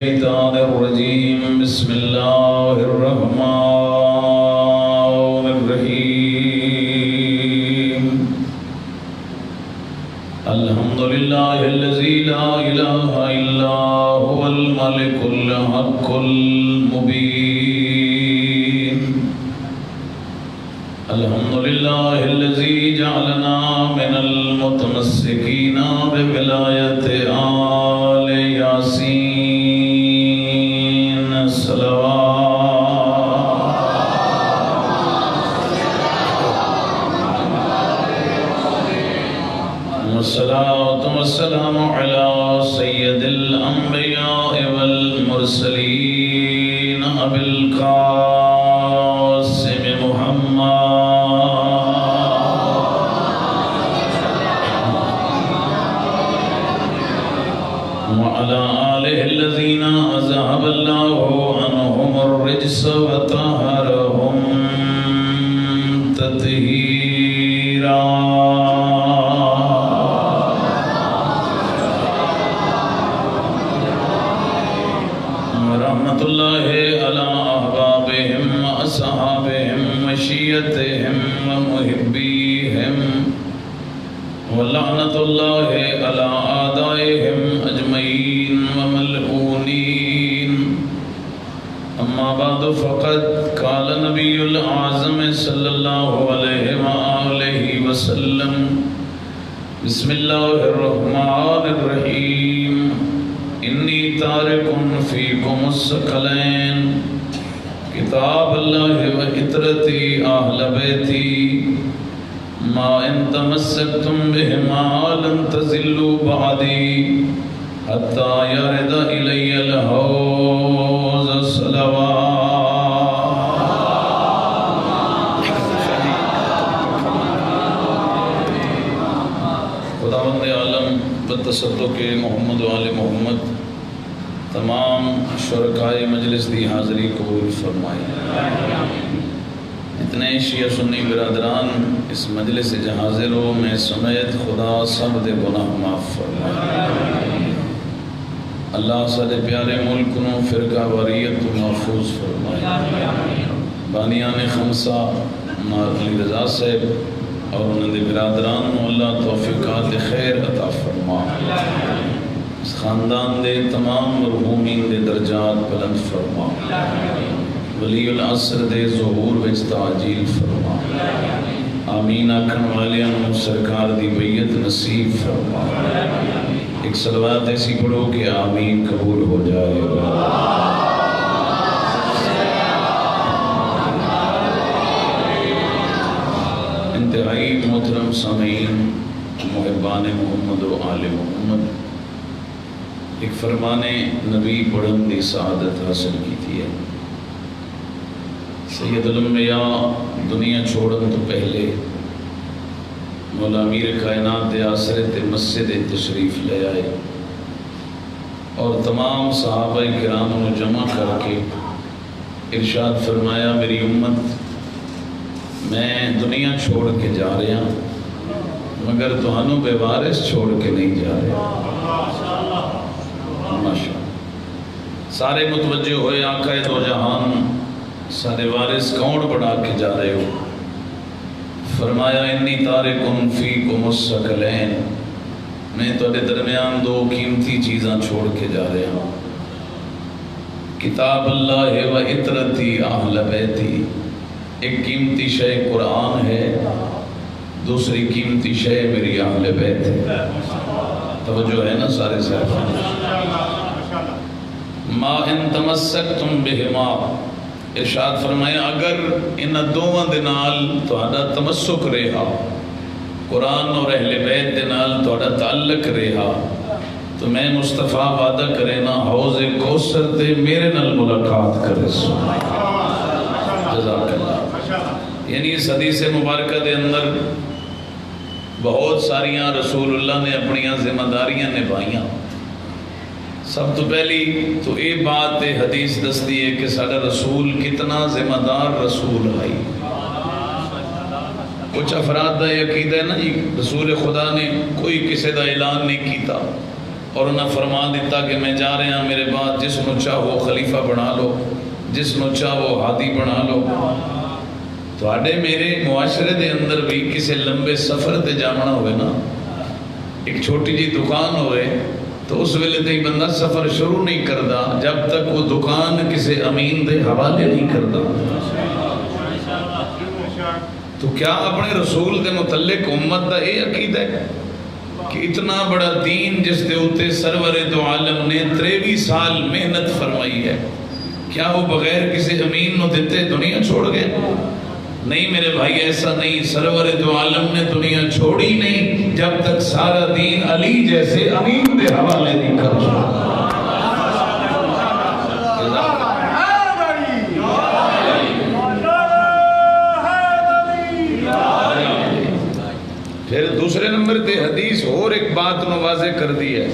الشيطان الرجيم بسم الله الرحمن الرحيم الحمد لله الذي لا إله إلا هو الملك الحق المبين الحمد لله الذي جعلنا من المتمسكين بولاية آل ياسين والصلاة والسلام على سيد الأنبياء والمرسلين أبي القاسم وعلى آله الذين أذهب الله عنهم الرجس وطهرهم تطهيرا ورحمة الله على أحبابهم وأصحابهم وشيعتهم ومحبيهم ولعنة الله على أعدائهم أجمعين وملعونين أما بعد فقد قال النبي الأعظم صلى الله عليه وآله وسلم بسم الله الرحمن الرحيم إني تارك فيكم الثقلين كتاب الله وعترتي أهل بيتي ما إن تمسكتم بهما لن تزلوا بعدي حتى يرد إلي الحوض خداوند عالم بتصدق محمد و آل محمد تمام شرکائے مجلس دی حاضری قبول فرمائے. اتنے شیعہ سنی برادران اس مجلس جہاں حاضر ہو میں سمیت خدا سب دے گناہ معاف فرمائے. اللہ سارے پیارے ملک نو فرقہ واریت کو محفوظ فرمائے. بانیان خمسہ علی رضا صاحب اور انہوں نے برادران نو اللہ توفیقات خیر عطا فرمائے. اس خاندان دے تمام مرحومین دے درجات بلند فرمائے. ولی العصر دے ظہور وچ تعجیل فرما. آمین آکھن والیاں سرکار دی بیعت نصیب فرما. ایک صلوات ایسی پڑھو کہ آمین قبول ہو جائے. انتہائی محترم سامعین محبان محمد و آل محمد، ایک فرمان نبی پڑھن دی سعادت حاصل کی تھی ہے. سید الانبیاء دنیا چھوڑن تو پہلے مولا امیر کائنات دے آسرے تے مسجد تشریف لے آئے اور تمام صحابہ کرام کو جمع کر کے ارشاد فرمایا میری امت میں دنیا چھوڑ کے جا رہا ہوں مگر تہانوں بے وارث چھوڑ کے نہیں جا رہا. ماشاءاللہ سارے متوجہ ہوئے آقا دو جہان سارے وارث کون بڑھا کے جا رہے ہو؟ فرمایا انی تارکن فیکم الثقلین، میں تہاڈے درمیان دو قیمتی چیزاں چھوڑ کے جا رہا ہوں. کتاب اللہ و عترتی اہل بیتی، ایک قیمتی شے قرآن ہے، دوسری قیمتی شے میری اہل بیت ہے. توجہ ہے نا سارے صاحب؟ ما ان تمسکتم بہما، ارشاد فرمایا اگر ان دوواں دے نال تہاڈا تمسک رہا، قرآن اور اہل بیت دے نال تہاڈا تعلق رہا، تو میں مصطفیٰ وعدہ کرے نا حوض کوثر تے میرے نال ملاقات کرے. جزاک اللہ. یعنی اس حدیث مبارکہ دے اندر بہت ساریاں رسول اللہ نے اپنی ذمہ داریاں نبھائیاں. سب تو پہلی تو یہ بات حدیث دستی ہے کہ سارا رسول کتنا ذمہ دار رسول ہے. کچھ افراد دا عقیدہ ہے نا جی رسول خدا نے کوئی کسی دا اعلان نہیں کیتا، اور انہیں فرما دیتا کہ میں جا رہا میرے بعد جس نو چاہو خلیفہ بنا لو، جس نو چاہو ہادی بنا لو۔ تواڈے میرے معاشرے دے اندر بھی کسی لمبے سفر تے جانا ہوئے نا، ایک چھوٹی جی دکان ہوئے تو اس ویلے تے بندہ سفر شروع نہیں کردا جب تک وہ دکان کسی امین دے حوالے نہیں کردا۔ تو کیا اپنے رسول دے متعلق امت دا یہ عقیدہ ہے کہ اتنا بڑا دین جس دے اوتے سرور دو عالم نے 23 سال محنت فرمائی ہے، کیا وہ بغیر کسی امین نو دیتے دنیا چھوڑ گئے؟ نہیں میرے بھائی، ایسا نہیں۔ سرور دو عالم نے دنیا چھوڑی نہیں جب تک سارا دین علی جیسے امین دے حوالے نہیں کر چھوڑا۔ پھر دوسرے نمبر تے حدیث اور ایک بات نو واضح کر دی ہے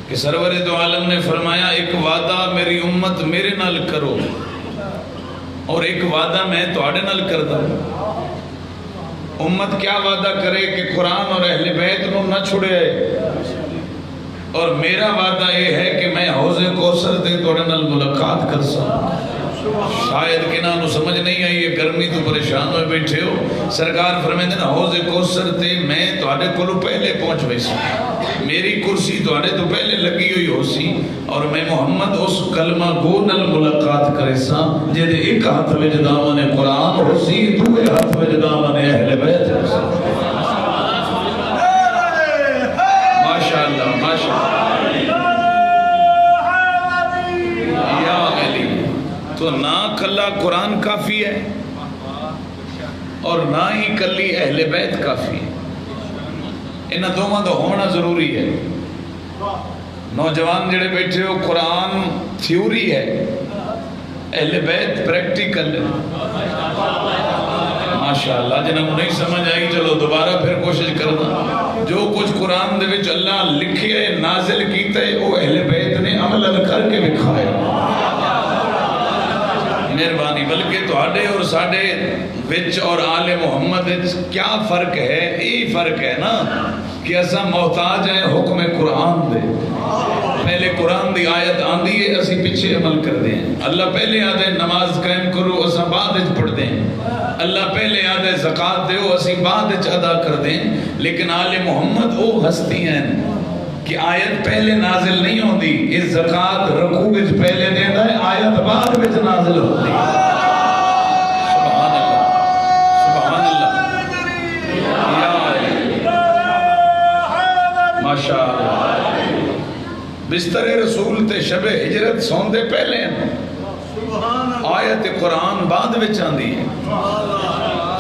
کہ سرور دو عالم نے فرمایا ایک وعدہ میری امت میرے نال کرو اور ایک وعدہ میں تواڈے نال کردا ہوں۔ امت کیا وعدہ کرے کہ قرآن اور اہل بیت نو نہ چھڑے، اور میرا وعدہ یہ ہے کہ میں حوض کوثر دے تواڈے نال ملاقات کر سکوں۔ شاید کہ نہ سمجھ نہیں آئی، یہ گرمی تو پریشان ہوئے بیٹھے ہو۔ سرکار فرمیندے نا حوض کوثر تے میں تواڈے کولوں پہلے پہنچ ویسی، میری کرسی تواڈے تو پہلے لگی ہوئی ہو سی، اور میں محمد اس کلمہ گو نال ملاقات کرے سا جے دے ایک ہاتھ وچ دامن قرآن ہو سی، دوے ہاتھ وچ دامن اہل بیت ہو سی۔ ماشاءاللہ ماشاءاللہ۔ تو نہ کلا قرآن کافی ہے اور نہ ہی کلی اہل بیت کافی ہے، انہاں دونوں دا ہونا ضروری ہے۔ نوجوان جڑے بیٹھے ہو، قرآن تھیوری ہے، اہل بیت پریکٹیکل ہے۔ ماشاءاللہ، جنہوں کو نہیں سمجھ آئی چلو دوبارہ پھر کوشش کرنا۔ جو کچھ قرآن دے وچ اللہ لکھے نازل کیتے وہ اہل بیت نے عمل کر کے دکھایا۔ مہربانی، بلکہ تواڈے اور ساڈے وچ اور آل محمد وچ کیا فرق ہے؟ یہی فرق ہے نا کہ اساں محتاج ہیں حکم قرآن دے۔ پہلے قرآن دی آیت آندی ہے، اسی پیچھے عمل کر دیں۔ اللہ پہلے آدھے نماز قائم کرو، اساں بعد وچ پڑھ دیں۔ اللہ پہلے آدھے زکوٰۃ دیو، اسی بعد وچ ادا کر دیں۔ لیکن آل محمد وہ ہستی ہیں کہ آیت پہلے نازل نہیں ہوندی، اس زکوٰۃ رکوع وچ پہلے دیندا ہے، آیت بعد وچ نازل ہوندی۔ سبحان اللہ سبحان اللہ، ماشاءاللہ۔ بستر رسول تے شب ہجرت سوندے پہلے ہیں، آیت قرآن بعد وچ آندی ہے۔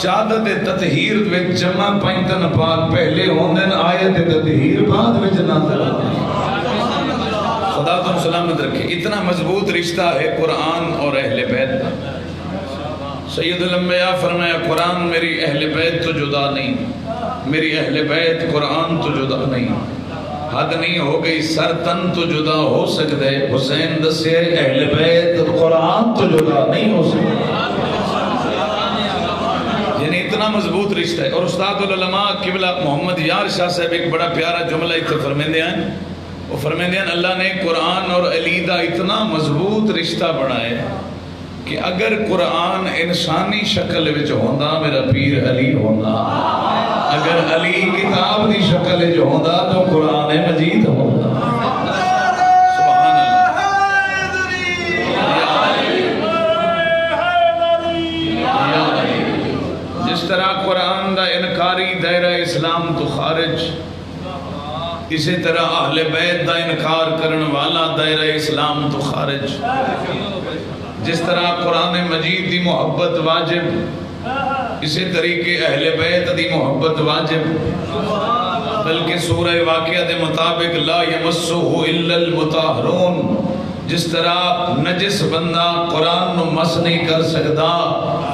چادر تطہیر وچ جمع پینتن پاک پہلے ہوندن، آیت تطہیر بعد وچ نازل ہوندی۔ خدا تم سلامت رکھے۔ اتنا مضبوط رشتہ ہے قرآن اور اہل بیت کا۔ سید الانبیاء فرمایا قرآن میری اہل بیت تو جدا نہیں، میری اہل بیت قرآن تو جدا نہیں۔ حد نہیں ہو گئی، سر تن تو جدا ہو سکتے، حسین دسے اہل بیت قرآن تو جدا نہیں ہو سکتے۔ یعنی اتنا مضبوط رشتہ ہے۔ اور استاد العلماء قبلہ محمد یار شاہ صاحب ایک بڑا پیارا جملہ اتنے فرمیندے ہیں، وہ فرمیندے ہیں اللہ نے قرآن اور علی دا اتنا مضبوط رشتہ بنائے کہ اگر قرآن انسانی شکل وچ ہوندا میرا پیر علی ہوندا، اگر علی کتاب دی شکل وچ ہوندا تو قرآن مجید ہوندا۔ سبحان اللہ۔ جس طرح قرآن دا انکاری دائرہ اسلام تو خارج، اسی طرح اہل بیت دا انکار کرن والا دائرہ اسلام تو خارج۔ جس طرح قرآن مجید دی محبت واجب، اسی طریقے اہل بیت دی محبت واجب، بلکہ سورہ واقعہ دے مطابق لا یمسہ الا المطہرون۔ جس طرح نجس بندہ قرآن نو مس نہیں کر سکتا،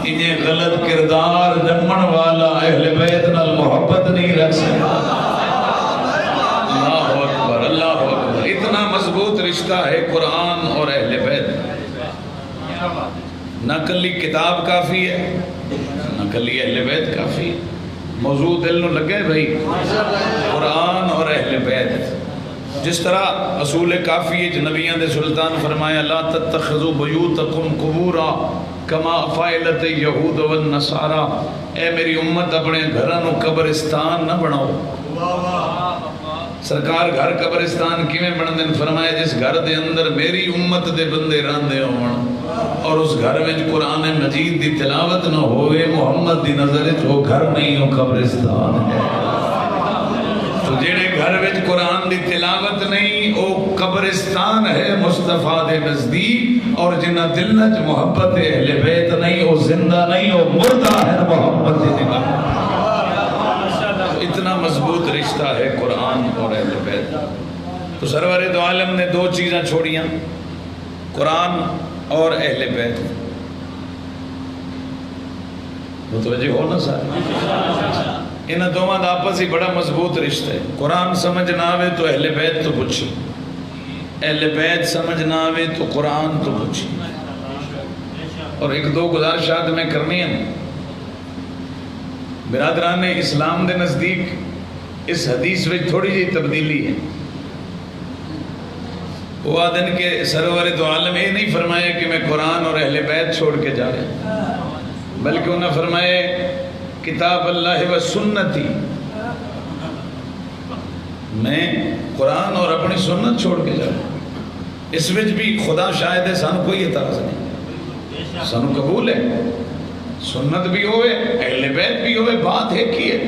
انہیں غلط کردار جمن والا اہل بیت نال محبت نہیں رکھ سکتا۔ اللہ اکبر اللہ اکبر۔ اتنا مضبوط رشتہ ہے قرآن اور اہل بیت۔ نہ کلی کتاب کافی ہے، نہ کلی اہل بیت کافی ہے۔ موضوع دل نو لگے بھائی، قرآن اور اہل بیت جس طرح اصول کافی نبیان دے سلطان فرمایا لا تتخذوا بیوتکم قبورا کما فعلت یہود والنصارا، اے میری امت اپنے گھرانوں قبرستان نہ بناؤ۔ سرکار گھر قبرستان کیویں بن دین؟ فرمایا جس گھر دے اندر میری امت دے بندے راندے ہون اور اس گھر میں قرآن مجید دی تلاوت نہ ہوئے، محمد دی نظر وہ گھر نہیں ہو قبرستان ہے۔ تو جڑے گھر وچ قرآن دی تلاوت نہیں او قبرستان ہے مصطفیٰ دے نزدیک، اور جنہ دل وچ محبت اہل بیت نہیں او زندہ نہیں، او مردہ ہے محمد دی نگاہ۔ اتنا مضبوط رشتہ ہے قرآن اور اہل بیت۔ تو سرور دو عالم نے دو چیزیں چھوڑیاں، قرآن اور اہل بیت۔ متوجہ ہو نا سارے؟ انہاں دونوں دا آپس ہی بڑا مضبوط رشتہ ہے۔ قرآن سمجھ نہ آوے تو اہل بیت تو پوچھی، اہل بیت سمجھ نہ آوے تو قرآن تو پوچھی۔ اور ایک دو گزارشات میں کرنی ہیں۔ برادران اسلام دے نزدیک اس حدیث میں تھوڑی جی تبدیلی ہے۔ وہ آدن کے سرور دو عالم یہ نہیں فرمایا کہ میں قرآن اور اہل بیت چھوڑ کے جا رہے، بلکہ انہوں نے فرمایا کتاب اللہ و سنتی، میں قرآن اور اپنی سنت چھوڑ کے جا رہا ہوں۔ اس وچ بھی خدا شاہد ہے، سانو کوئی اعتراض نہیں، سانو قبول ہے، سنت بھی ہوئے اہل بیت بھی ہوئے، بات ایک ہی ہے۔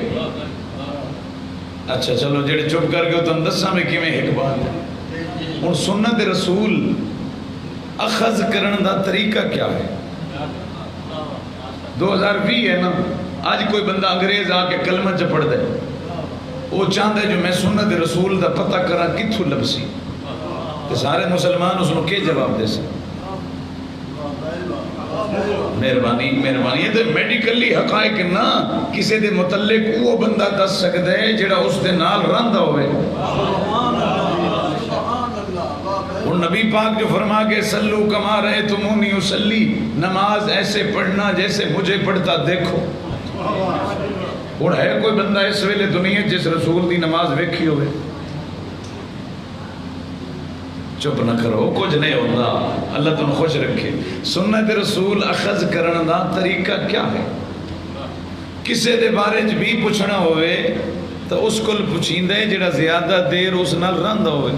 اچھا چلو جڑے چپ کر کے تم دساں میں کیویں ایک بات ہے۔ ہن سنت رسول اخذ کرن دا طریقہ کیا ہے؟ 2020 ہے نا، آج کوئی بندہ انگریز آ کے کلمہ چ پڑھ دے، وہ چاہتا ہے جو میں سنت رسول دا پتہ کرا کتھوں لبسی، تو سارے مسلمان اس کو کیا جواب دے سکتے؟ مہربانی مہربانی، یہ تو میڈیکلی حقائق نہ کسی دے متعلق وہ بندہ دس سکتا ہے جڑا اس دے نال رہندا ہوئے۔ اور نبی پاک جو فرما کے سلو کما رہے تمونی اسلی، نماز ایسے پڑھنا جیسے مجھے پڑھتا دیکھو۔ اور ہے کوئی بندہ اس ویلے دنیا جس رسول دی نماز ویکھی ہوئے؟ چپ نہ کرو، کچھ نہیں ہوتا، اللہ تم خوش رکھے۔ سنت رسول اخذ کرن دا طریقہ کیا ہے؟ کسے دے بارے چ بھی پوچھنا ہوئے تو اس کو پوچھیندے جڑا زیادہ دیر اس نال رہندا ہوئے۔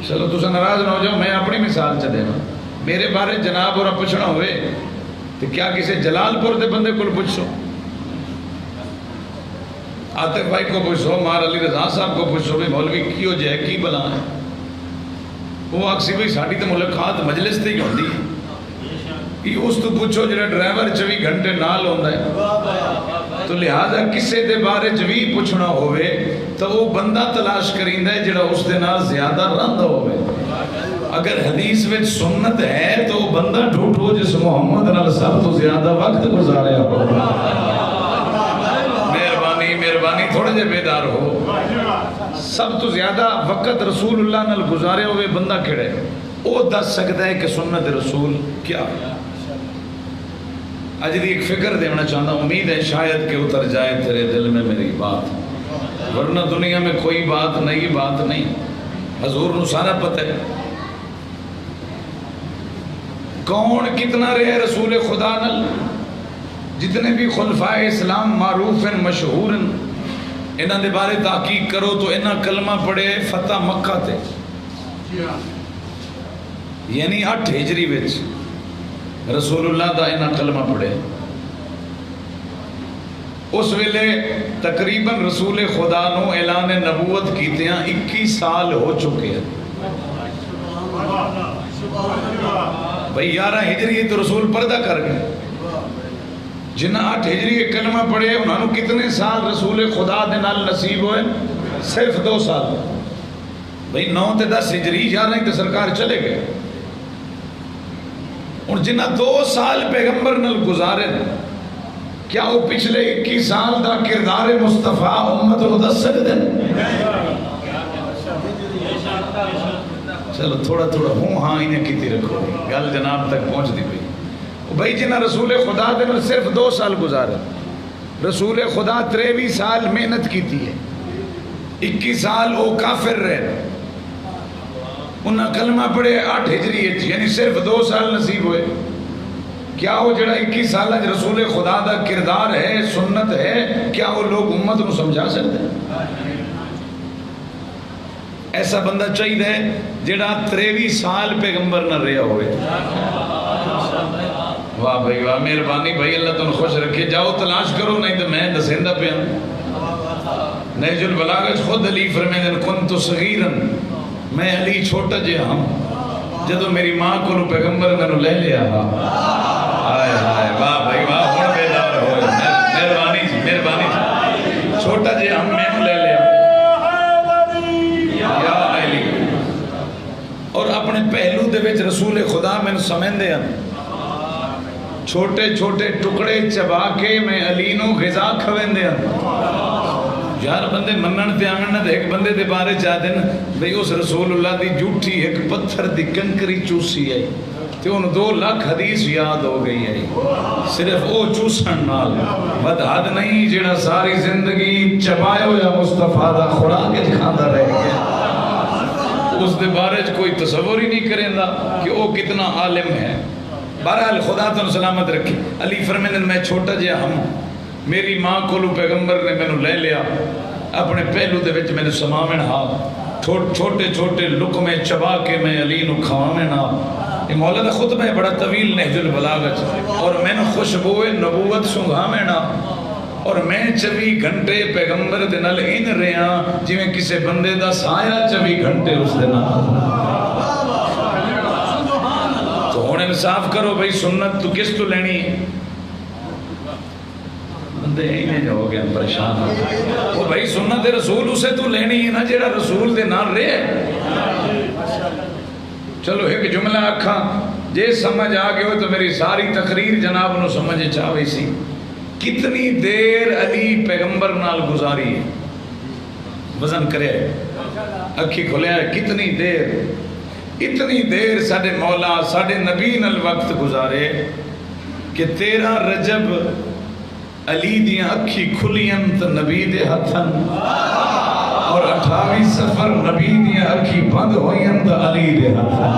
چلو تسا ناراض نہ ہو جاؤ، میں اپنی مثال چ دینا۔ میرے بارے جناب اور پوچھنا ہوئے تو کیا کسی جلال پور دے بندے کو پوچھو، عاطف بھائی کو پوچھو، مار علی رضا صاحب کو پوچھو بھی مولوی کی ہو جائے کی بلا ہے؟ وہ آکسی بھائی ساڑی تو ملاقات مجلس تے ہی ہوندی ہے۔ یہ اس تو پوچھو جڑا ڈرائیور 24 گھنٹے نال ہوندا ہے۔ تو لہذا کسے دے بارے بھی پوچھنا ہوئے تو وہ بندہ تلاش کریندا ہے جڑا اس دے نال زیادہ رہندا ہوئے۔ اگر حدیث وچ سنت ہے تو وہ بندہ ڈھونڈو جس محمد نال سب تو زیادہ وقت گزاریا ہو۔ مہربانی مہربانی، تھوڑے جے بیدار ہو۔ سب تو زیادہ وقت رسول اللہ نال گزارے ہوئے بندہ کھڑے، وہ دس سکتا ہے کہ سنت رسول کیا ہے۔ آج دی ایک فکر دینا چاہتا ہوں، امید ہے شاید کہ اتر جائے تیرے دل میں میری بات، ورنہ دنیا میں کوئی بات نہیں۔ حضور نو سارا پتہ ہے کون کتنا رہے رسول خدا نل۔ جتنے بھی خلفاء اسلام معروف ہیں مشہور ہیں، انہاں دے بارے تحقیق کرو تو انہاں کلمہ پڑھے فتح مکہ تے، یعنی 8 ہجری وچ رسول اللہ دا انہاں کلمہ پڑھے۔ اس ویلے تقریباً رسول خدا نو اعلان نبوت کیتیاں 21 سال ہو چکے ہیں۔ بھئی 11 ہجری تو رسول پردہ کر گئے، جنہ 8 ہجری کے کلمہ پڑھے انہوں نے کتنے سال رسول خدا دے نال نصیب ہوئے؟ صرف 2 سال۔ بھئی 9 تے 10 ہجری 11 تے سرکار چلے گئے، اور جنہ 2 سال پیغمبر نال گزارے، کیا وہ پچھلے 21 سال دا کردار مصطفیٰ امت کو دس سکتے ہیں؟ چلو تھوڑا ہوں ہاں انہیں کیتی رکھو، گل جناب تک پہنچ دی پئی۔ بھائی جنہ رسول خدا دے نال صرف 2 سال گزارے، رسول خدا 23 سال محنت کیتی ہے، 21 سال وہ کافر رہے، انہیں کلمہ پڑھے 8 ہجری، یعنی صرف 2 سال نصیب ہوئے۔ کیا وہ جڑا 21 سال رسول خدا دا کردار ہے، سنت ہے، کیا وہ لوگ امت نو سمجھا سکتے ہیں؟ ایسا بندہ چاہیے جڑا 23 سال پیغمبر نہ رہا ہوئے۔ واہ بھائی واہ، مہربانی بھائی، اللہ تم خوش رکھے۔ جاؤ تلاش کرو، نہیں تو میں دسیندہ پہ نہج البلاغہ خود علی فرمیندن کنت صغیرا، میں علی چھوٹا جہا ہم، جدو میری ماں کو پیغمبر میں لے لیا۔ آئے آئے واہ بھائی واہ، ہون بیدار ہوئے، مہربانی جی، مہربانی جی، چھوٹا جہا ہم میں لے لیا یا علی، اور اپنے پہلو دے وچ رسول خدا میں سمجھدے ہیں، چھوٹے چھوٹے ٹکڑے چبا کے میں علی نو غذا کھویندے ہیں۔ یار بندے منن تے آنگن نہ ایک بندے دے بارے چاہ دین بھئی اس رسول اللہ دی جھوٹھی ایک پتھر دی کنکری چوسی آئی تے ان 2 لاکھ حدیث یاد ہو گئی ہے، صرف او چوسن نال بد حد نہیں جڑا ساری زندگی چبائے ہویا مصطفیٰ دا خوراک کھاندا رہ گیا، اس دے بارے کوئی تصور ہی نہیں کریں دا کہ او کتنا عالم ہے۔ بہرحال خدا تو سلامت رکھے۔ علی فرمیندن میں چھوٹا جہا ہم، میری ماں کو پیغمبر نے میں لے لیا، اپنے پہلو دے وچ میں سماوین ہاں، چھوٹے چھوٹے لقمے چبا کے میں علی نو کھواوین ہاں۔ یہ مولا دا خطبہ ہے بڑا طویل نہج البلاغہ، اور میں نے خوشبوئے نبوت سنگھاوین ہاں، اور میں 24 گھنٹے پیغمبر دے نال ان رہا جی میں کسے بندے دا سایہ 24 گھنٹے اس دے نال۔ تو ہن انصاف کرو بھئی، سنت تو کس تو لینی ہے؟ بندے اینے جو ہو گیا پریشان ہو گیا، وہ بھائی سنت رسول اسے تو لینی ہے نا جیڑا رسول دے نال رہے۔ چلو ایک جملہ آکھاں جے سمجھ آگے ہو تو میری ساری تقریر جناب نو سمجھے چاہوئی سی۔ کتنی دیر علی پیغمبر نال گزاری ہے، وزن کرے اکھی کھلے ہے، کتنی دیر، اتنی دیر ساڑھے مولا ساڑھے نبی نال وقت گزارے کہ 13 رجب علی دیاں اکھی کھلین تو نبی دے ہتھن، اور 28 سفر نبی دیاں اکھی بند ہوئین تو علی دے ہتھن۔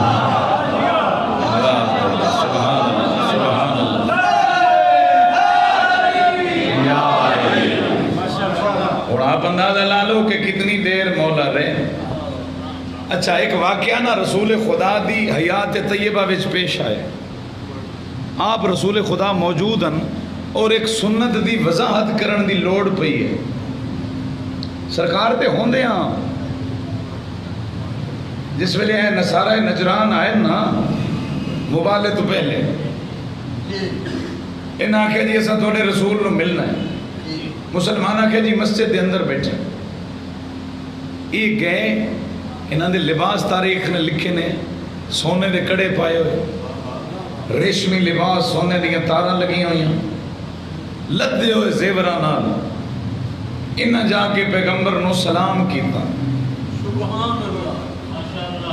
اور آپ اندازہ لالو کہ کتنی دیر مولا رہے۔ اچھا ایک واقعہ نا رسول خدا دی حیات طیبہ وچ پیش آئے، آپ رسول خدا موجود ہیں اور ایک سنت دی وضاحت کرن دی لوڑ پئی ہے۔ سرکار تے ہوندے ہاں جس ویلے نصارہ نجران آئے نا مبالے تو پہلے انہاں آکھیا جی اساں تھوڑے رسول نو ملنا ہے، مسلمان آکھیا جی مسجد دے اندر بیٹھے، یہ گئے، انہاں دے لباس تاریخ نے لکھے نے، سونے دے کڑے پائے ہوئے، ریشمی لباس، سونے دیاں تاراں لگی ہوئی ہیں، لدے ہوئے زیوران نال، انہاں جا کے پیغمبر نو سلام کیتا۔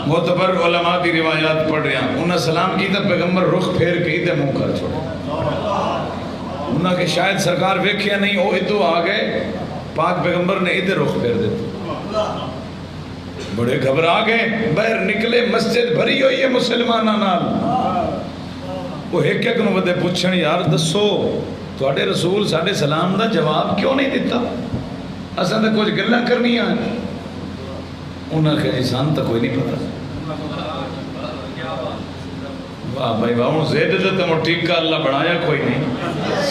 معتبر علماء دی روایات پڑھ رہے ہیں، انہاں سلام کیتا، پیغمبر رخ پھیر کے ادھے منہ کر چھوڑے، انہاں کہ شاید سرکار ویکھیا نہیں، وہ ادھو آ گئے، پاک پیغمبر نے ادھے رخ پھیر دیتا، بڑے گھبرا گئے، باہر نکلے، مسجد بھری ہوئی ہے مسلمانہ نال، وہ ایک ایک نو ودے پوچھن یار دسو تواڈے رسول ساڈے سلام دا جواب کیوں نہیں دیتا، اساں تے کچھ گلاں کرنی ہیں، انہاں کہ جی سان تے کوئی نہیں پتہ۔ واہ بھائی واہ، ہن زید تے تے ٹھیکا اللہ بنایا کوئی نہیں،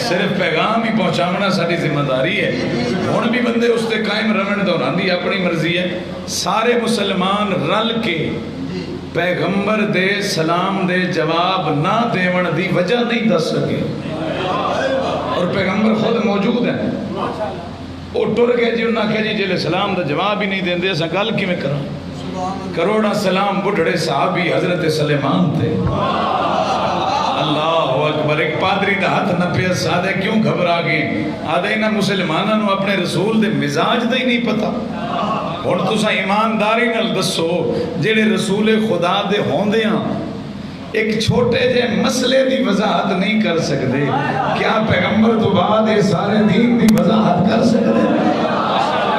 صرف پیغام ہی پہنچاونا ساری ذمہ داری ہے، ہن بھی بندے اس تے قائم رہن دوران دی اپنی مرضی ہے۔ سارے مسلمان رل کے پیغمبر دے سلام دے جواب نہ دیون دی وجہ نہیں دس سکے، اور پیغمبر خود موجود ہیں، وہ ٹر گئے جی، انہاں کہا جی جلے سلام دا جواب ہی نہیں دیں دے ایسا گل کی میں کروں، کروڑا سلام بڑھڑے صحابی حضرت سلیمان تھے، اللہ اکبر، ایک پادری دا ہاتھ نپے سادے کیوں گھبرا گئے، آدھے انہاں مسلمانوں نے اپنے رسول دے مزاج دا ہی نہیں پتا، اور تسا ایمانداری نال دسو جڑے رسول خدا دے ہوندے ہاں ایک چھوٹے جے مسئلے دی وضاحت نہیں کر سکتے، کیا پیغمبر تو بعد یہ سارے دین دی وضاحت کر سکتے؟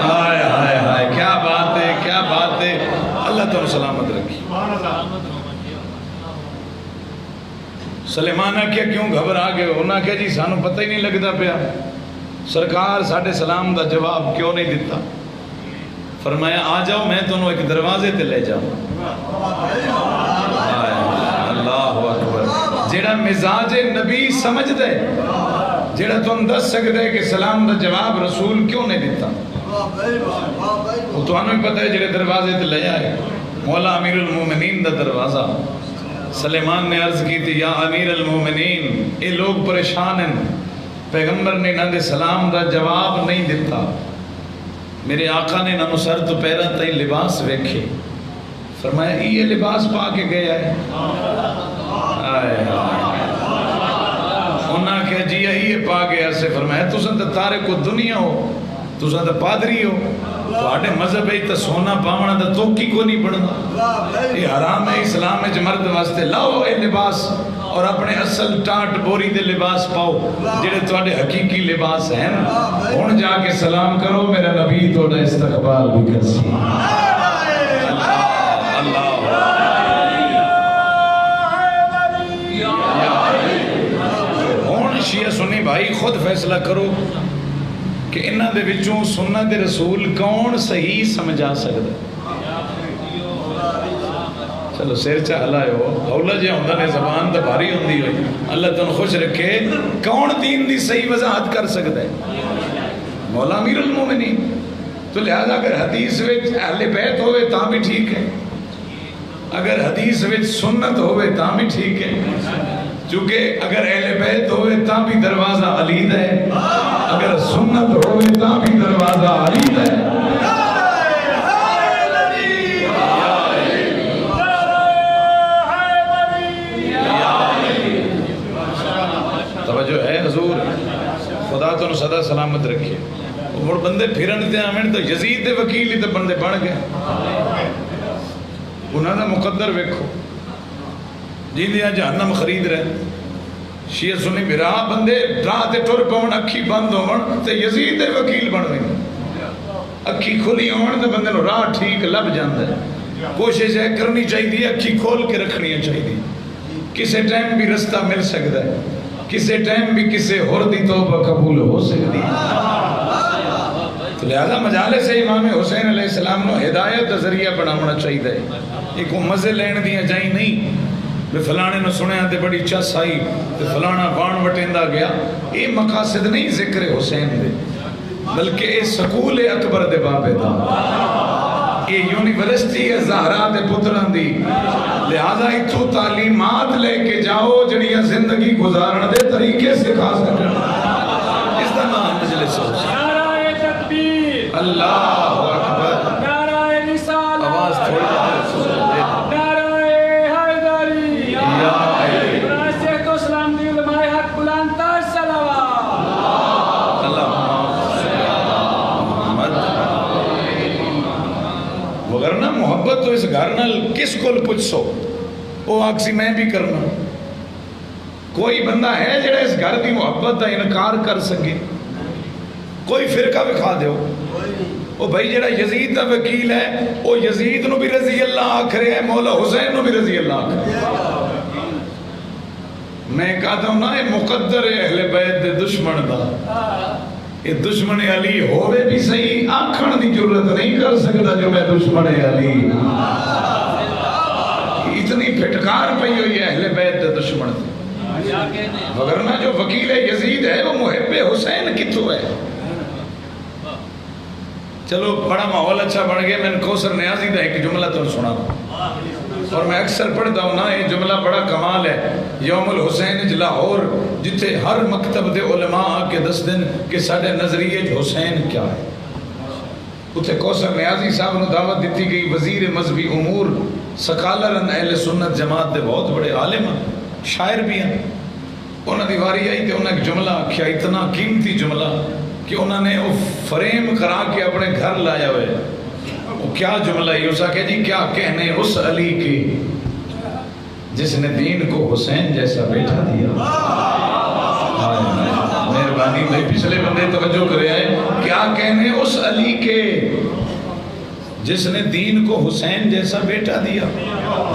ہائے ہائے ہائے، کیا تو سلامت رکھی. سلیمان آخیا کیوں گھبرا گئے؟ انہاں کہا جی سانو پتہ ہی نہیں لگتا پیا سرکار ساڈے سلام دا جواب کیوں نہیں دیتا. فرمایا آ جاؤ میں تمہیں ایک دروازے تے لے جاؤں. اللہ اکبر. جیڑا مزاج نبی سمجھ دے، جیڑا تم دس سکتے کہ سلام دا جواب رسول کیوں نہیں دیتا، وہ تو ہمیں پتہ ہے جیڑے دروازے تے لے آئے. مولا امیر المومنین دا دروازہ. سلیمان نے عرض کی تھی یا امیر المومنین اے لوگ پریشان ہیں، پیغمبر نے انہاں دے سلام دا جواب نہیں دیتا. میرے آقا نے انہاں سر تو پیرا تئی لباس ویکھے. فرمایا یہ لباس پا کے گیا ہے. انہاں کہا جی یہ پا گیا سے. فرمایا تساں تے تارک دنیا ہو، تساں تے پادری ہو، تواڈے مذہب ہے تے سونا پاونا تے توکی کو نہیں بننا. یہ حرام ہے اسلام وچ مرد واسطے. لاؤ اے لباس اور اپنے اصل ٹاٹ بوری دے لباس پاؤ جڑے تواڈے حقیقی لباس ہیں. ہن جا کے سلام کرو، میرا نبی تواڈا استقبال بھی کرسی. شیعہ سنی بھائی خود فیصلہ کرو کہ انہاں دے وچوں سنت رسول کون صحیح سمجھا سکتا. چلو سیر چاہ لائے ہو اولا جی ہوندہ نے زبان دا بھاری ہوندی ہوئی. اللہ تن خوش رکھے. کون دین دی صحیح وضاحت کر سکتا ہے؟ مولا امیر المومنین. تو لہذا اگر حدیث وچ اہل بیت ہوئے تاں بھی ٹھیک ہے، اگر حدیث وچ سنت ہوئے تاں بھی ٹھیک ہے. چونکہ اگر اہل بیت ہوئے تاں بھی دروازہ علی دا ہے، اگر سنت ہوئے تاں بھی دروازہ علی دا ہے. توجہ ہے حضور، خدا تو صدا سلامت رکھے. اور بندے پھرن تے آمن تو یزید دے وکیل ہی تے بندے بن گئے. انہاں دا مقدر ویکھو جی دیا جہنم خرید رہے. شیعہ سنی برا بندے راہ تے ٹر پون اکھی بند ہون تے یزید دے وکیل بن رہے. اکھی کھلی ہون تے بندے نو راہ ٹھیک لب جاندا ہے. کوشش ہے کرنی چاہیے اکھی کھول کے رکھنی چاہیے. کسے ٹائم بھی رستہ مل سکتا ہے، کسے ٹائم بھی کسے ہور دی توبہ قبول ہو سکتی ہے. تو لہذا مجالس امام حسین علیہ السلام نو ہدایت دا ذریعہ بناونا چاہیے. ایک مزے لین دیا چاہیے نہیں بے فلانے نو سنیا تے بڑی چس آئی تے فلانا وان وٹیندا گیا. یہ مقاصد نہیں ذکر حسین دے، بلکہ یہ سکول اکبر دے بابے دا، یہ یونیورسٹی ہے زہرا دے پتران دی. لہذا اتھو تعلیمات لے کے جاؤ جڑیاں زندگی گزارن دے طریقے سکھا سکن. اس دا نام مجلس ہو. نعرہ تکبیر، اللہ اکبر، نعرہ رسالت، آواز تھوڑی وگرنہ محبت تو اس گھر نال کس کو پوچھ سو وہ آکسی میں بھی کرنا. کوئی بندہ ہے جڑا اس گھر دی محبت دا انکار کر سکے؟ کوئی فرقہ بکھا دیو. وہ بھائی جڑا یزید دا وکیل ہے وہ یزید نو بھی رضی اللہ آکھ رہے ہیں، مولا حسین نو بھی رضی اللہ آکھ رہے ہیں. میں کہتا ہوں نا یہ مقدر ہے اہل بیت دے دشمن دا. یہ دشمن علی ہوئے بھی صحیح آنکھن دی جرت نہیں کر سکتا جو میں دشمن علی. اتنی پھٹکار پئی ہوئی ہے اہل بیت دے دشمن دی. وگرنہ جو وکیل یزید ہے وہ محب حسین کتوں ہے. چلو بڑا ماحول اچھا بن گیا. میں نے کوثر نیازی دا ایک جملہ تو سنا اور میں اکثر پڑھتا ہوں نا، یہ جملہ بڑا کمال ہے. یوم الحسین لاہور جتے ہر مکتب دے علماء آ کے دس دن کہ ساڑھے نظریے حسین کیا ہے. اتھے کوثر نیازی صاحب نے دعوت دیتی گئی. وزیر مذہبی امور سکالرن اہل سنت جماعت دے بہت بڑے عالم شاعر بھی ہیں. انہوں نے واری آئی تو انہوں نے جملہ کیا اتنا قیمتی جملہ کہ انہوں نے وہ فریم کرا کے اپنے گھر لایا ہوئے. وہ کیا جملہ ہے؟ اسا کہ جی کیا کہنے اس علی کی جس نے دین کو حسین جیسا بیٹھا دیا. مہربانی بھائی پچھلے بندے توجہ کرے آئے. کیا کہنے اس علی کے جس نے دین کو حسین جیسا بیٹا دیا.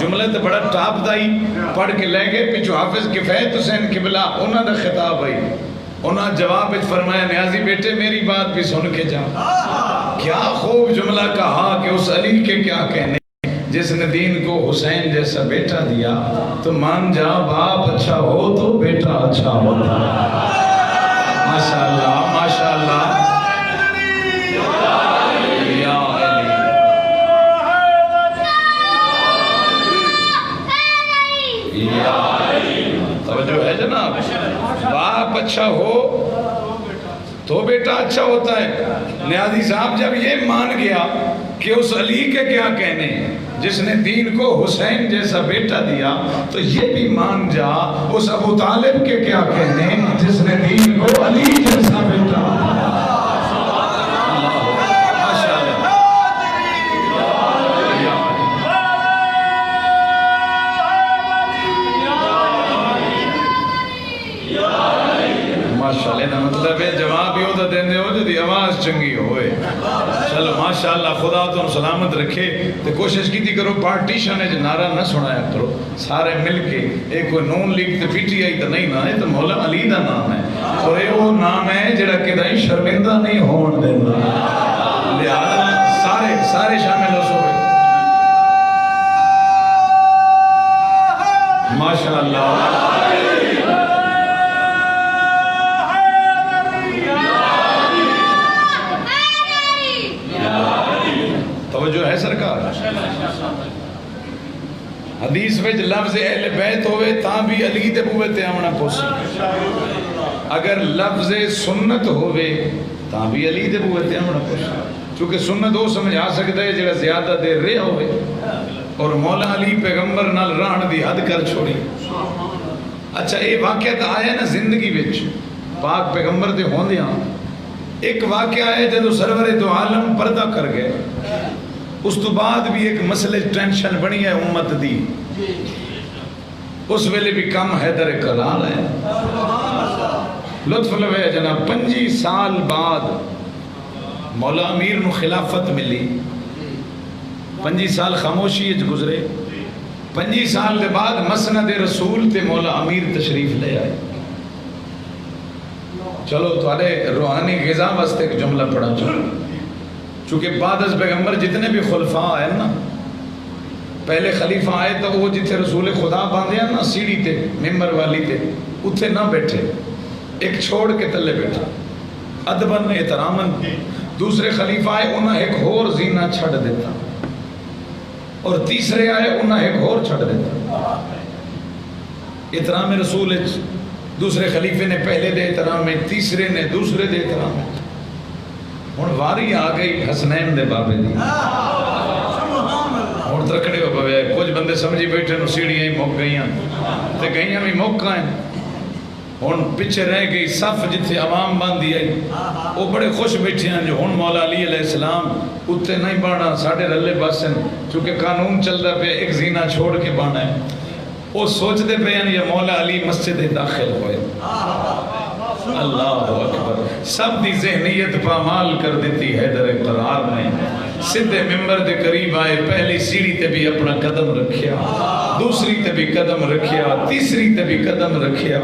جملہ تو بڑا ٹاپ دا ہی پڑھ کے لے گئے پچھو حافظ کفایت حسین قبلہ انہوں نے خطاب آئی. انہوں نے جواب فرمایا نیازی بیٹے میری بات بھی سن کے جا. کیا خوب جملہ کہا کہ اس علی کے کیا کہنے جس نے دین کو حسین جیسا بیٹا دیا. تو مان جا باپ اچھا ہو تو بیٹا اچھا ہوتا. ماشاءاللہ ماشاءاللہ. توجہ ہے جناب. باپ اچھا ہو تو بیٹا اچھا ہوتا ہے. نیازی صاحب جب یہ مان گیا کہ اس علی کے کیا کہنے جس نے دین کو حسین جیسا بیٹا دیا, تو یہ بھی مان جا اس ابو طالب کے کیا کہنے جس نے دین کو علی جیسا بیٹا. مطلب ہے جواب ہی ہوتا دیندے ہو جدی آواز چنگی ہوئے. چلو ماشاءاللہ خدا تم سلامت رکھے. تو کوشش کی تھی کرو پارٹیشن ہے جو نعرہ نہ سنایا کرو سارے مل کے. ایک کوئی نون لیگ تے پی ٹی آئی تو نہیں نا, یہ تو مولا علی دا نام ہے اور یہ وہ نام ہے جڑا کدی شرمندہ نہیں ہون دینا. لہذا سارے شامل ہو سو. ماشاءاللہ توجہ ہے سرکار. حدیث وچ لفظ اہل بیت ہوئے تاں بھی علی دے بوئے تے آمنا پوسی. اگر لفظ سنت ہوئے تاں بھی علی دے بوئے تے آمنا پوسی. چونکہ سنت وہ سمجھ آ سکتا ہے جڑا زیادہ دیر رہے ہوئے اور مولا علی پیغمبر نال رہن دی حد کر چھوڑی. اچھا یہ واقعہ تو آیا نا زندگی وچ پاک پیغمبر دے ہوندیاں. ایک واقعہ ہے جدو سرور دو عالم پردہ کر گئے, اس تو بعد بھی ایک مسئلے ٹینشن بنی ہے امت دی. اس ویلے بھی کم حیدر کلال ہے. لطف لوے جناب 25 سال بعد مولا امیر نو خلافت ملی. 25 سال خاموشی اچ گزرے. 25 سال دے بعد مسند رسول تے مولا امیر تشریف لے آئے. چلو تھوڑے روحانی غذا واسطے ایک جملہ پڑھا چلو. چونکہ بعد از پیغمبر جتنے بھی خلفاء آئے نا, پہلے خلیفہ آئے تو وہ جتنے رسول خدا باندھے نا سیڑھی تے ممبر والی تے اتھے نہ بیٹھے, ایک چھوڑ کے تلے بیٹھا ادبن احترامن. دوسرے خلیفہ آئے انہاں ایک اور زینہ چھڑ دیتا اور تیسرے آئے انہاں ایک اور چھڑ دیتا. احترام رسول دوسرے خلیفے نے پہلے دے احترام میں, تیسرے نے دوسرے دے احترام میں. ہن واری آ گئی حسنین دے بابے دی. ہن ترکڑے ہو پوے کچھ بندے سمجھی بیٹھے نو سیڑھیاں ہی مک گئیاں تے گئیاں بھی مک گئے. ہن پیچھے رہ گئی صف جتھے عوام باندھی آئی, وہ بڑے خوش بیٹھے ہیں جو ہن مولا علی علیہ السلام اتنے نہیں بانا ساڑھے رلے باسن, چونکہ قانون چلتا پہ ایک زینہ چھوڑ کے بانا ہے. وہ سوچتے پہ ہیں یہ مولا علی مسجد داخل ہوئے. اللہ اکبر. سب دی ذہنیت پامال کر دیتی حیدر قرار نے. سدھے ممبر دے قریب آئے, پہلی سیڑھی تے بھی اپنا قدم رکھیا, دوسری تے بھی قدم رکھیا, تیسری تے بھی قدم رکھیا.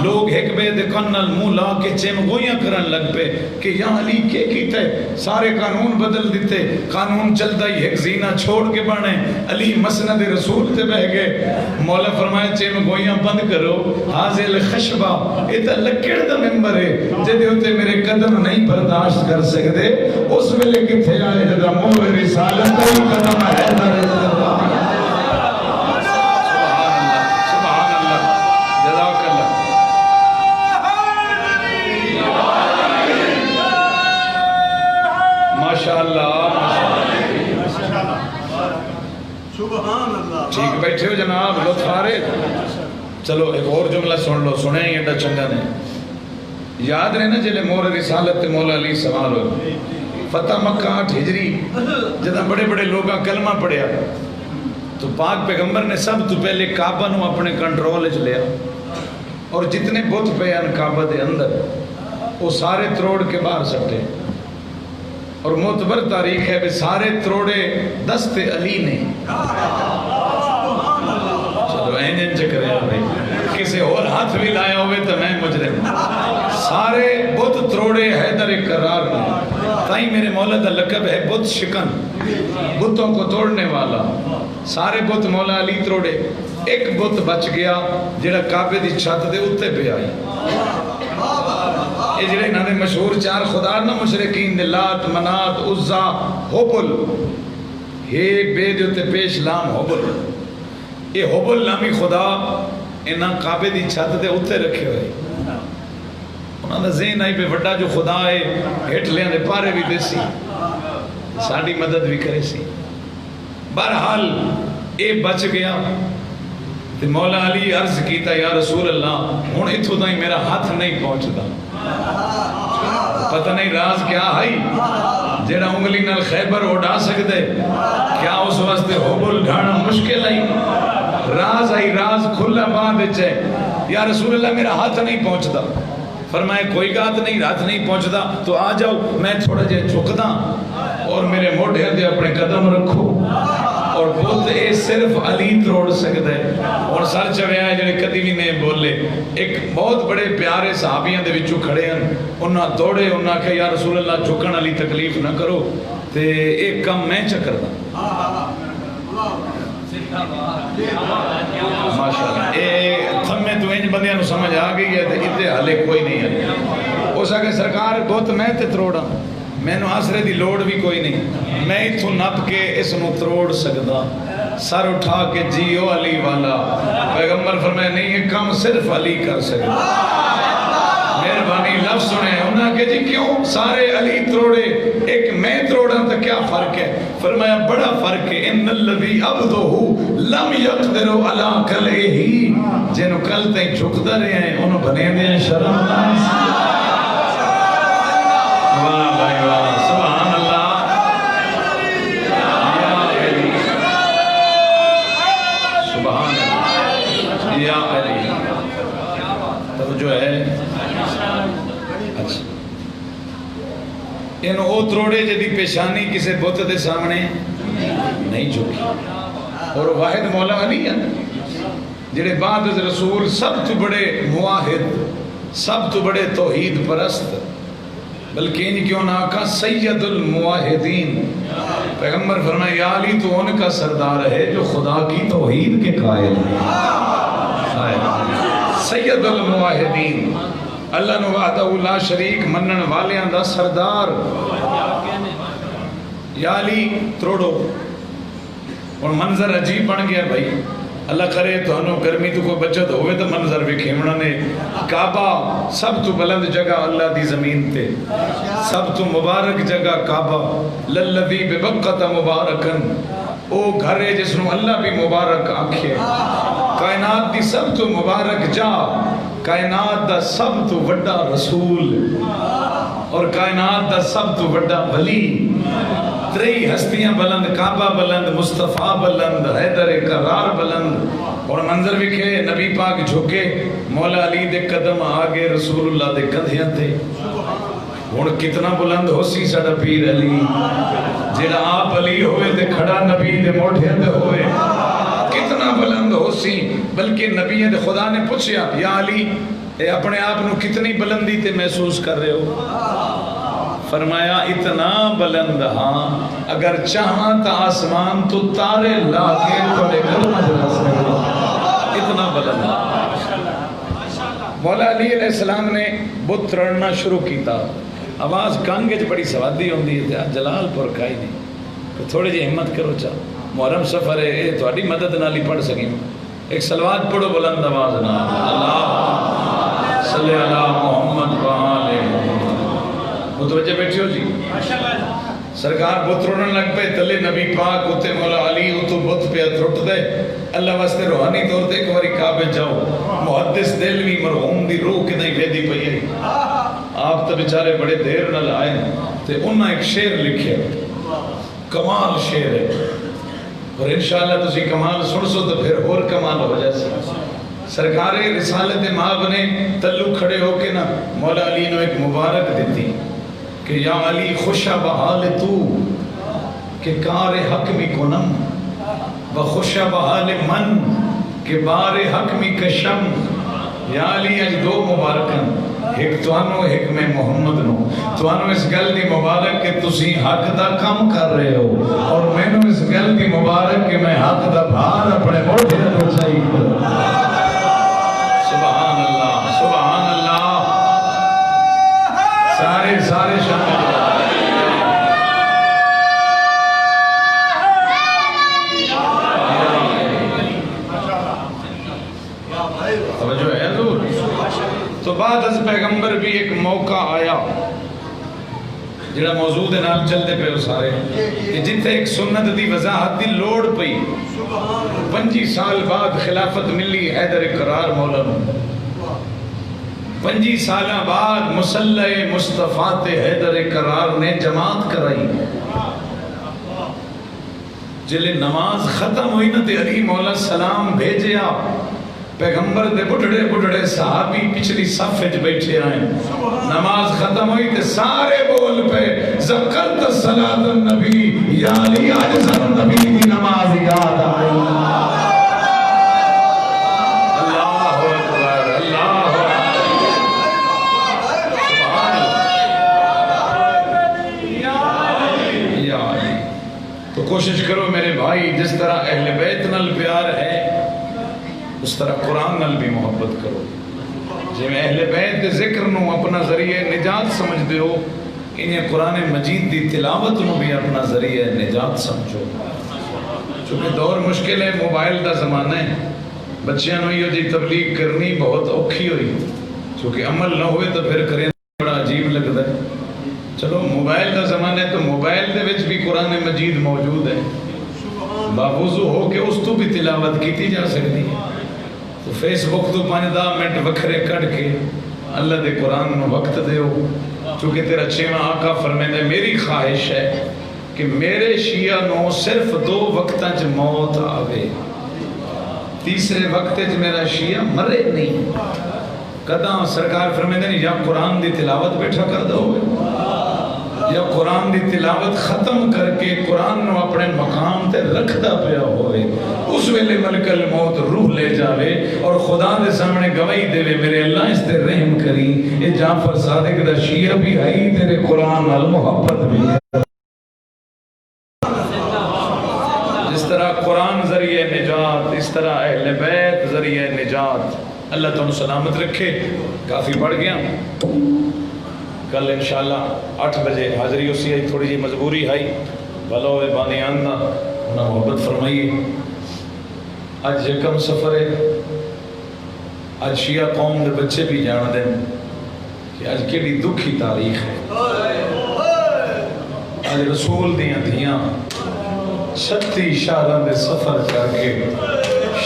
لوگ ایک بے دے کنل منہ لا کے چیم گویاں کرن لگ پے کہ یا علی کے کیتے. سارے قانون بدل دیتے, قانون چلتا ہی ایک زینہ چھوڑ کے بانے. علی مسند رسول تے بہ گئے. مولا فرمائے چیم گویاں بند کرو, حاضل خشبہ ایتا لکڑ دا ممبر ہے جدے ہوتے میرے قدم نہیں برداشت کر سکتے. اس ویلے کتھے آئے جدا مور رسالت کوئی قدم ہے سبحان اللہ جزاک اللہ. ماشاءاللہ سبحان اللہ. ٹھیک بیٹھے ہو جناب, لطف آ رہے. چلو ایک اور جملہ سن لو, سنے ہی ایڈا چنگا نے. یاد رہے نا جلے مور رسالت تے مولا علی سوال ہوئے. فتح مکہ 8 ہجری جدہ بڑے بڑے لوگاں کلمہ پڑھیا تو پاک پیغمبر نے سب تو پہلے کعبہ نو اپنے کنٹرول اچ لیا اور جتنے بت پہ ہیں کعبہ دے اندر وہ سارے تروڑ کے باہر سٹے. اور معتبر تاریخ ہے کہ سارے تروڑے دست علی نے. چلو این چکر ہے بھائی، کسی اور ہاتھ بھی لایا ہوئے تو میں مجرم. سارے بت تروڑے حیدر کرار نے. تائیں میرے مولا دا لقب ہے بت شکن، بتوں کو توڑنے والا. سارے بت مولا علی تروڑے. ایک بت بچ گیا جڑا کعبے دی چھت دے اتے پہ آئی. یہ جڑے انہوں نے مشہور چار خدا نا مشرقین دے، لات، منات، عزا، حبل، یہ بے دیوتے پیش لام حبل. یہ حبل نامی خدا انہاں کعبے دی چھت دے اتے رکھے ہوئے. انہوں نے ذہن آئی پہ وڈا جو خدا ہے ہٹ لیاں دے پارے بھی دے سی، ساڑی مدد بھی کرے سی. بہرحال اے بچ گیا. مولا علی عرض کیتا یا رسول اللہ ہن اتھوں تائیں میرا ہاتھ نہیں پہنچدا. پتہ نہیں راز کیا ہے جیڑا انگلی نال خیبر اڑا سکدے، کیا اس واسطے حبل ڈھانا مشکل ہے؟ راز آئی، راز کھلا باندھ ہے. یا رسول اللہ میرا ہاتھ نہیں پہنچدا. فرمایا کوئی بات نہیں، ہاتھ نہیں پہنچدا تو آ جاؤ، میں تھوڑا جے جھکدا اور میرے موڈے دے اپنے قدم رکھو. اور بہت اے صرف علی تروڑ سکتا ہے. اور سر چویا ہے جڑے کدی بھی نہیں بولے. ایک بہت بڑے پیارے صحابیاں دے وچوں کھڑے ہیں، انہاں دوڑے، انہاں کہا یا رسول اللہ جھکن علی تکلیف نہ کرو تے ایک کم میں چکر دا. ماشاءاللہ اے تھمے تو انج بندیاں نو سمجھ آ گئی ہے تے اتنے حالے کوئی نہیں ہے. ہو سکے سرکار بہت میں تے تروڑا، میں نو آسرے دی لوڑ بھی کوئی نہیں، میں اتھوں نپ کے اس نو تروڑ سکدا. سر اٹھا کے جیو علی والا. پیغمبر فرمائے نہیں یہ کام صرف علی کر سکدا. مہربانی لفظ سنے انہاں کہ جی کیوں سارے علی تروڑے ایک میں تروڑا تو کیا فرق ہے؟ فرمایا بڑا فرق ہے. ان الذی عبدہ لم یقدر علی کلہ، جنہوں کل تائیں جھکدا رہے ہیں انہوں بنے دے شرم. واہ بھائی واہ، سبحان اللہ. یا علی، سبحان اللہ، یا علی. توجہ ہے. اچھا انہوں او تروڑے جدی پیشانی کسے بت دے سامنے نہیں جھکی. اور واحد مولا علی ہے جڑے بعد رسول سب تو بڑے مواحد، سب تو بڑے توحید پرست، بلکہ ان کیوں نہ کہا سید المواحدین. پیغمبر فرمائے یا علی تو ان کا سردار ہے جو خدا کی توحید کے قائل ہے. سید المواحدین، اللہ نو وحدہ لا شریک منن والیاں دا سردار. یا علی تروڑو. اور منظر عجیب بن گیا بھائی. اللہ کرے تو انہوں گرمی تو کوئی بچت ہوئے تو منظر بھی کھیمنا نے. کعبہ سب تو بلند جگہ اللہ دی زمین تے، سب تو مبارک جگہ کعبہ. للذی ببقت مبارکن، او گھر ہے جس نو اللہ بھی مبارک آنکھے. کائنات دی سب تو مبارک جا، کائنات دا سب تو بڑا رسول اور کائنات دا سب تو بڑا ولی. تری ہستیاں بلند، کعبہ بلند، مصطفیٰ بلند، حیدر کرار بلند. اور منظر وکھے نبی پاک جھکے، مولا علی دے قدم آگے رسول اللہ دے کندھیاں تھے. ہن کتنا بلند ہو سی ساڈا پیر علی، جڑا آپ علی ہوئے تے کھڑا نبی دے موڑھے تے ہوئے. کتنا بلند ہو سی. بلکہ نبی دے خدا نے پوچھیا یا علی اے اپنے آپ نو کتنی بلندی تے محسوس کر رہے ہو؟ فرمایا اتنا بلند ہاں اگر چاہاں تا آسمان تو تارے لا کے تھوڑے قدم جلا سکتا. اتنا بلند. مولا علی علیہ السلام نے بت رڑنا شروع کیتا. آواز کانگے بڑی سوادی ہوندی ہے، جلال پور کھائی نہیں. تھوڑی جی ہمت کرو چا، محرم سفر ہے، اے تھوڑی مدد نال ہی پڑھ سکیں. ایک سلوات پڑھو بلند آواز نال. اللہ صلی اللہ محمد وآلہ محمد. متوجہ بیٹھے ہو جی؟ سرکار بت روڑن لگ پہ تلے نبی پاک اتے مولا علی اتو بت پہ ترٹ دے. اللہ واسطے روحانی طور تے ایک باری کعبے جاؤ. محدث دلوی مرحوم دی روح کی نہیں ویدی پئی ہے. آپ تو بیچارے بڑے دیر نال آئے تے انہاں ایک شعر لکھے، کمال شعر ہے. اور انشاءاللہ تسی کمال سن سو تو پھر اور کمال ہو جائے. سرکار رسالت مآب نے تلو کھڑے ہو کے نا مولا علی نو ایک مبارک دیتی کہ یا علی خوشا بحال تو کہ کار حق می کنم و خوشا بحال من کہ بار حق می کشم. یا علی اج دو مبارکن، ایک توانو ایک میں محمد نو. توانو اس گل دی مبارک کہ تسی حق دا کم کر رہے ہو، اور میں نو اس گل دی مبارک کہ میں حق دا بھار اپنے موٹے نو چاہیے. سبحان اللہ سبحان اللہ. سارے شامل توجہ ہے حضور. تو بعد از پیغمبر بھی ایک موقع آیا جڑا موضوع دے نال چلتے پہ وہ سارے کہ جتنے ایک سنت دی وضاحت دی لوڑ پئی. 25 سال بعد خلافت ملی حیدر قرار مولا نو. 25 سالہ بعد مسلح مصطفیٰ تے حیدر قرار نے جماعت کرائی. جلے نماز ختم ہوئی نا تے علی مولا سلام بھیجیا. پیغمبر دے بڑھڑے صحابی پچھلی صف وچ بیٹھے آئے. نماز ختم ہوئی تے سارے بول پہ ذکرت الصلاۃ النبی یا علی آج سر نبی دی نماز یاد آئی. اللہ اکبر اللہ سبحان اللہ. یا علی تو کوشش کرو میرے بھائی، جس طرح اہل بیت نال پیار ہے اس طرح قرآن نال بھی محبت کرو. جی میں اہل بیت کے ذکر نو اپنا ذریعہ نجات سمجھ دے ہو، انہیں قرآن مجید دی تلاوت نو بھی اپنا ذریعہ نجات سمجھو. چونکہ دور مشکل ہے، موبائل دا زمانہ ہے. بچیاں نو یہ جی تبلیغ کرنی بہت اوکھی ہوئی، چونکہ عمل نہ ہوئے تو پھر کریں بڑا عجیب لگتا ہے. چلو موبائل دا زمانہ ہے تو موبائل دے وچ بھی قرآن مجید موجود ہے. باوضو ہو کے اس تو بھی تلاوت کیتی جا سکتی ہے. تو فیس بک تو 5-10 منٹ وکھرے کٹ کے اللہ دے قرآن نو وقت دیو. چونکہ تیرا 6واں آقا فرمائے میری خواہش ہے کہ میرے شیعہ نو صرف 2 وقتاں چ موت آوے، تیسرے وقت چ میرا شیعہ مرے نہیں. کداں سرکار فرمائے یا قرآن دی تلاوت بیٹھا کر دو یا قرآن دی تلاوت ختم کر کے قرآن نو اپنے مقام تے رکھدا پیا ہوئے. اس ویلے ملک الموت روح لے جاوے اور خدا دے سامنے گواہی دے میرے اللہ اس تے رحم کری. اے جعفر صادق دا شیعہ بھی آئی تیرے قرآن نال محبت بھی. جس طرح قرآن ذریعہ نجات، اس طرح اہل بیت ذریعہ نجات. اللہ تم سلامت رکھے. کافی بڑھ گیا. کل انشاءاللہ 8 بجے حاضری اسی آئی. تھوڑی جی مجبوری آئی بھلو بانی آننا انہاں محبت فرمائیے. آج یکم سفر ہے. آج شیعہ قوم دے بچے بھی جان دیں کہ آج کیڑی دکھی تاریخ ہے. آج رسول دیاں دھیاں 36 شہراں دے سفر کر کے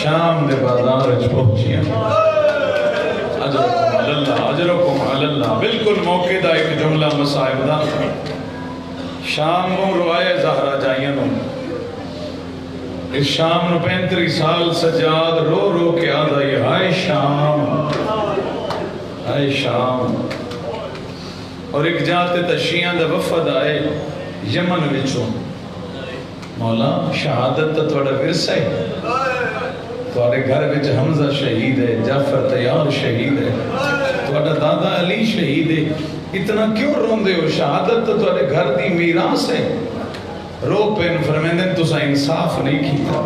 شام دے بازار وچ پہنچیاں. اجرکم علی اللہ. بالکل موقع دا ایک جملہ مصائب دا. شام نو روائے زہرا جائیاں نو اس شام نو 35 سال سجاد رو رو کے آدھا یہ ہائے شام ہائے شام. اور ایک جاتے تشیعہ دا وفد آئے یمن وچوں. مولا شہادت تا تھوڑا ورثہ ہے. تھوڑے گھر وچ حمزہ شہید ہے، جعفر تیار شہید ہے، تھوڑا دادا علی شہید ہے. اتنا کیوں روندے ہو؟ شہادت تو تھوڑے گھر دی میراث ہے. رو پین فرمیندن تسا انصاف نہیں کیتا.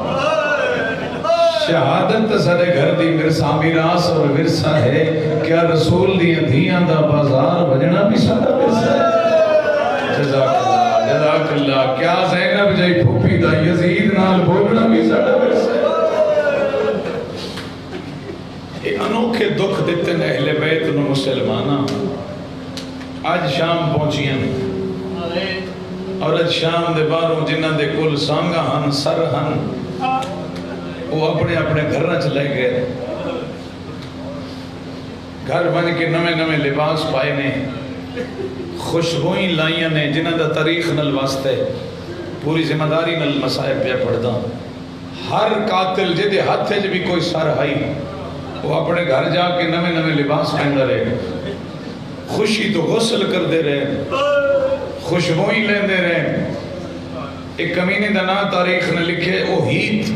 شہادت تو سارے گھر دی میراث اور ورثہ ہے. کیا رسول دی دھیاں دا بازار بجنا بھی سارا ورثہ ہے؟ جزاک اللہ جزاک اللہ. کیا زینب جائی پھوپھی دا یزید نال بولنا بھی سارا ورثہ ہے. انوکھے دکھ دیتے ہیں اہل بیت نو مسلمانہ. آج شام پہنچیاں اور آج شام دے باروں جنہ دے کل سانگا ہن سر ہن وہ اپنے اپنے گھر نہ چلے گئے. گھر بن کے نوے نوے لباس پائے نے، خوشبوئیں لائیاں نے جنہ دا تاریخ نل واسطے پوری ذمہ داری نل مسائب پہ پڑھدا. ہر قاتل جدے ہاتھ جو بھی کوئی سر آئی وہ اپنے گھر جا کے نوے نوے لباس پہندا رہے، خوشی تو غسل کر دے رہے. خوشبو ہی لیندے رہے. ایک کمینے دا نام تاریخ نے لکھے او ہیت،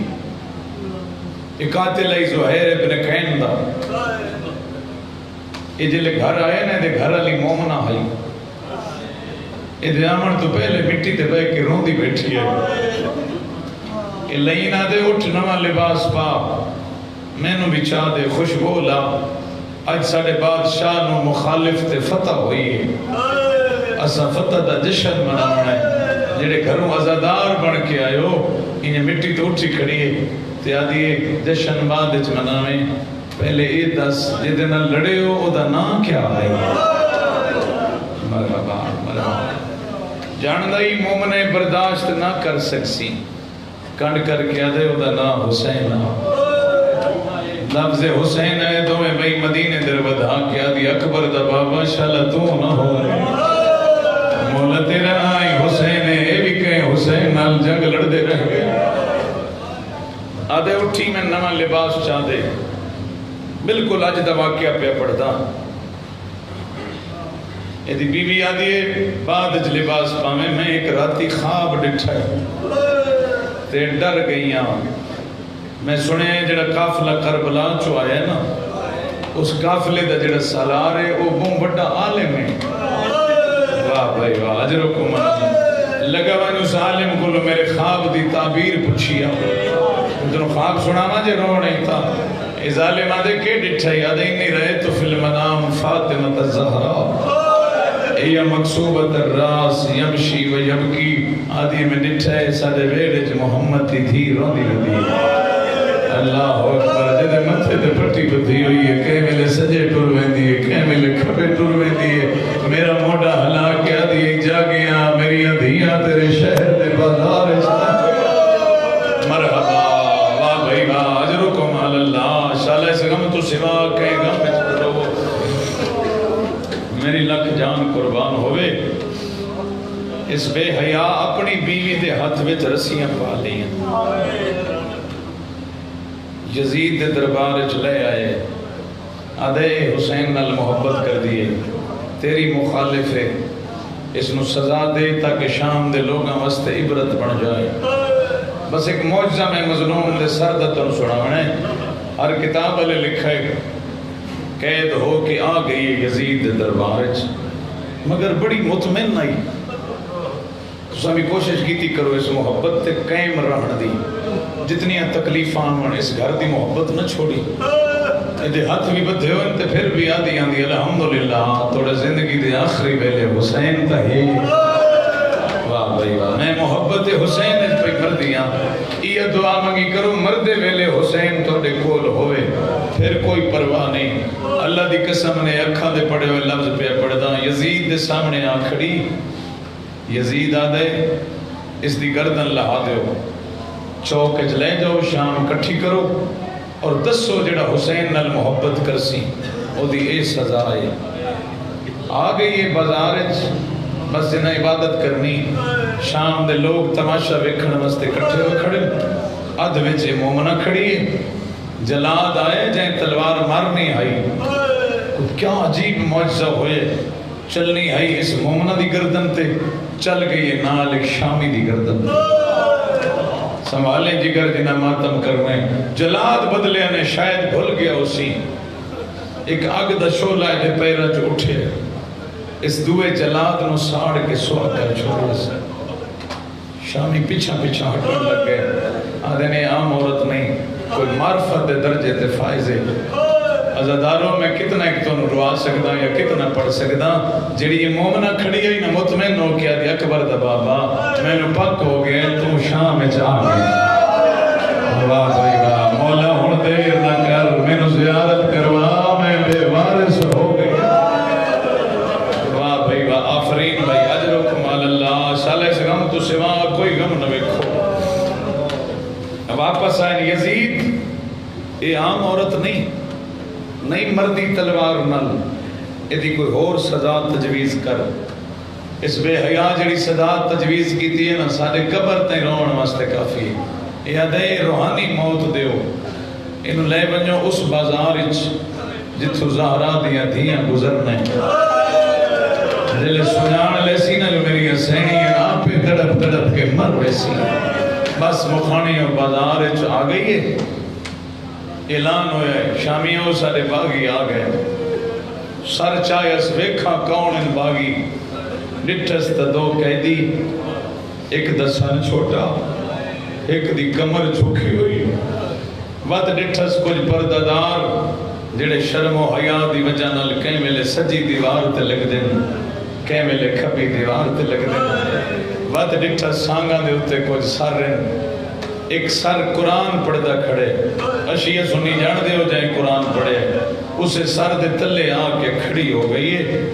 ایک قاتل ہے زہیر ابن قین دا. یہ جلے گھر آئے نا دے گھر علی مومنہ آئی، یہ دے آمن تو پہلے مٹی تے بے کے روندی بیٹھی ہے. یہ لئینا دے اٹھ نواں لباس پا، میں نو بچا دے خوشبو لا. آج ساڑے بادشاہ نو مخالف تے فتح ہوئی ہے، اسا فتح دا جشن منانا ہے. جڑے گھروں ازادار بن کے آئے ہو انہیں مٹی تو اٹھی کھڑی ہے تے آدھی جشن بعد اچ مناویں. پہلے اے دس جدے نہ لڑے ہو او دا نام کیا ہے؟ مرحبا مرحبا. جاندائی مومن برداشت نہ کر سکسی، کنڈ کر کے آدھے او دا نام حسین. لفظ حسین ہے تو میں بھئی مدینے در بدھا کے آدھی اکبر دا بابا شالا تو نہ ہو. مولا تیرا آئی حسین ہے، اے بھی کہیں حسین نال جنگ لڑ دے رہ گئے. آدھے اٹھی میں نواں لباس چاہ دے. بالکل آج دا واقعہ پہ پڑھتا. یہ دی بی بی آدھی ہے بعد اج لباس پامے میں ایک راتی خواب ڈٹھا ہے تے ڈر گئیاں. میں سنے جڑا قافلہ کربلا چو آیا ہے نا، اس قافلے دا جڑا سالار ہے وہ بہت بڑا عالم ہے. واہ بھائی واہ، اجرکم لگا میں اس عالم کو لو میرے خواب دی تعبیر پوچھیا. جنہوں خواب سنا نا جے رو نہیں تھا. اس عالم آدھے کہ ڈٹھا ہے آدھے انی رہے تو فی المنام فاطمہ الزہرا یا مقصوبت الراس یمشی و یبکی. آدھی میں ڈٹھا ہے سادے بیڑے جو محمد کی تھی روندی لدی. اللہ اکبر. جدے متھے تے پٹی بدھی ہوئی ہے، کہیں ملے سجے ٹور ویندی ہے، کہیں ملے کھپے ٹور ویندی ہے. میرا موڈا ہلا کے آدھی ایک جاگیاں میری ادھیاں تیرے شہر دے بازار مرحبا. واہ بھائی واہ، اجرکم علی اللہ. شالہ سے غم تو سوا کہیں غم میں چکرو. میری لکھ جان قربان ہوئے. اس بے حیاء اپنی بیوی دے ہاتھ وچ رسیاں پا لیاں. یزید دے دربار وچ لے آئے، آدھے حسین نال محبت کر دیے، تیری مخالف ہے، اس نو سزا دے تاکہ شام دے لوگاں واسطے عبرت بن جائے. بس ایک معجزہ میں مظلوم دے سر دا تن سناونے. ہر کتاب والے لکھا ہے قید ہو کے آ گئی یزید دے دربار وچ، مگر بڑی مطمئن نہیں. تساں بھی کوشش کیتی کرو اس محبت تے قائم رہن دی. جتنی تکلیفاں آن اس گھر دی محبت نہ چھوڑی. دے ہاتھ بھی بدھے ہوئے تے پھر بھی آدھی آندھی الحمدللہ توڑے زندگی دے آخری ویلے حسین تا ہی. واہ بھائی واہ. میں محبت حسین پہ کر دیا. یہ دعا منگی کرو مردے ویلے حسین توڑے کول ہوئے، پھر کوئی پرواہ نہیں. اللہ دی قسم نے اکھاں دے پڑے ہوئے لفظ پہ پڑھدا. یزید دے سامنے آ کھڑی. یزید آدھے اس دی گردن لہا دیو، چوک لے جاؤ، شام کٹھی کرو اور دسو جڑا حسین نال محبت کرسی او دی اے سزا ہے. آ گئی یہ بازار بس جنہیں عبادت کرنی. شام دے لوگ تماشا ویکھن واسطے کٹھے ہوئے کھڑے. ادھ وچ مومنہ کھڑی ہے. جلاد آئے جائیں تلوار مارنی آئی. کیا عجیب معجزہ ہوئے. چلنی آئی اس مومنہ دی گردن تے چل گئی ہے نال ایک شامی دی گردن. سنبھالیں جگر جنہ ماتم کرنے. جلاد بدلے نے شاید بھول گیا اسی. ایک آگ دا شولہ دے پیرہ جو اٹھے، اس دوے جلاد نو ساڑ کے سوا کر چھوڑا سے. شامی پیچھا پیچھا ہٹن لگ گئے. آدھے نے عام عورت نہیں، کوئی معرفت دے درجے تے فائز ہے. عزاداروں میں کتنا ایک تو روا سکتا یا کتنا پڑھ سکتا. جڑی یہ مومنہ کھڑی ہے نا مطمئن ہو کیا دی اکبر دا بابا میں نے پک ہو گئے تو شام میں چاہ گئے. واہ بھائی واہ. مولا ہن دیر نہ کر، میں نے زیارت کروا، میں بے وارث ہو گئے. واہ بھائی واہ. آفرین بھائی. اجرکم علی اللہ. سالے سے غم تو سوا کوئی غم نہ ویکھو. واپس آئے یزید. یہ عام عورت نہیں مردی تلوار نل. یہ کوئی اور سزا تجویز کر. اس بے حیاء جڑی سزا تجویز کیتی ہے نا سارے قبر تے رون واسطے کافی ہے. یہ دے روحانی موت دیو. انہوں لے بنجو اس بازار جتھو زہرا دیا دھیاں گزرنے. جلے سنان لے سی نا جو میری سینی آپ پہ تڑپ تڑپ کے مر ویسی بس مکھانی اور بازار آ گئی ہے اعلان ہویا ہے شامیوں سارے باغی آ گئے سر چاہے اس ویکھا کون ان باغی ڈٹھس تا دو قیدی ایک دا سر چھوٹا ایک دی کمر جھکی ہوئی وقت ڈٹھس کچھ پردادار جڑے شرم و حیا دی وجہ نال کہیں ملے سجی دیوار تے لگ دیں کہیں ملے کھبی دیوار تے لگ دیں وقت ڈٹھس سانگاں دے ہوتے کچھ سر رہن ایک سر قرآن پڑھدا کھڑے اشیاء سنی جان دے ہو جائیں قرآن پڑھے اسے سر دے تلے آ کے کھڑی ہو گئی ہے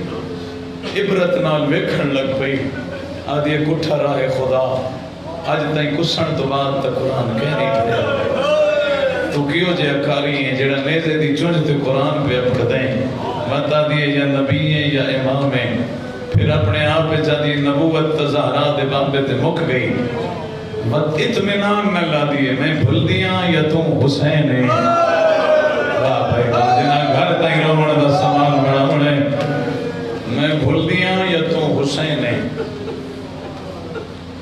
عبرت نال ویکھن لگ پئی آدھی کٹھا راہ خدا آج تائیں کسن تو بعد تک قرآن کہہ نہیں پڑھے تو کیوں جے اکاری ہیں جڑا نیزے دی چونج تے قرآن پہ اب کدیں بتا دیئے یا نبی ہیں یا امام ہیں پھر اپنے آپ پہ جا دی نبوت تزہرا دے بابے تے مک گئی بات اطمینان نہ لا دیئے میں بھول دیاں یا تم حسین ہیں واہ بھائی جنا گھر تائیں رومن دا سامان بڑا ہونے میں بھول دیاں یا تم حسین ہیں